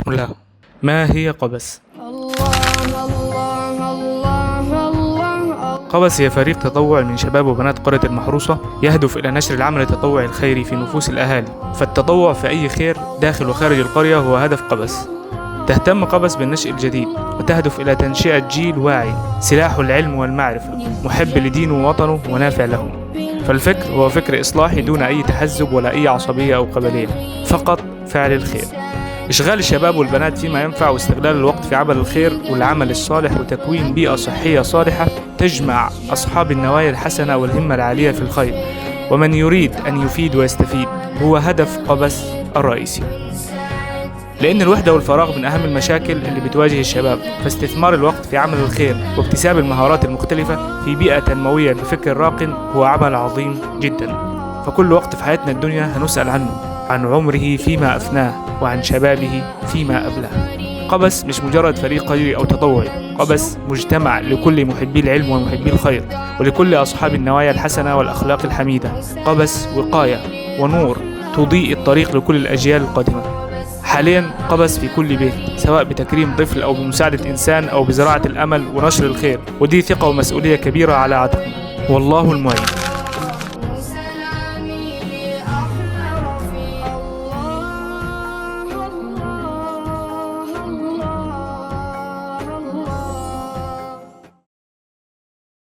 بسم الله. ما هي قبس؟ قبس هي فريق تطوعي من شباب وبنات قرية المحروسة يهدف إلى نشر العمل التطوعي الخيري في نفوس الأهالي، فالتطوع في أي خير داخل وخارج القرية هو هدف قبس. تهتم قبس بالنشء الجديد وتهدف إلى تنشئة جيل واعي سلاحه العلم والمعرفة، محب لدينه ووطنه ونافع له. فالفكر هو فكر إصلاحي دون أي تحزب ولا أي عصبية أو قبلية، فقط فعل الخير. إشغال الشباب والبنات فيما ينفع واستغلال الوقت في عمل الخير والعمل الصالح وتكوين بيئة صحية صالحة تجمع أصحاب النوايا الحسنة والهمة العالية في الخير، ومن يريد أن يفيد ويستفيد هو هدف قبس الرئيسي. لأن الوحدة والفراغ من أهم المشاكل اللي بتواجه الشباب، فاستثمار الوقت في عمل الخير واكتساب المهارات المختلفة في بيئة تنموية بفكر راق هو عمل عظيم جدا. فكل وقت في حياتنا الدنيا هنسأل عنه، عن عمره فيما أفناه وعن شبابه فيما أبلاه. قبس مش مجرد فريق خيري أو تطوعي، قبس مجتمع لكل محبي العلم ومحبي الخير ولكل أصحاب النوايا الحسنة والأخلاق الحميدة. قبس وقاية ونور تضيء الطريق لكل الأجيال القادمة. حاليا قبس في كل بيت، سواء بتكريم طفل أو بمساعدة إنسان أو بزراعة الأمل ونشر الخير، ودي ثقة ومسؤولية كبيرة على عاتقنا، والله المعين.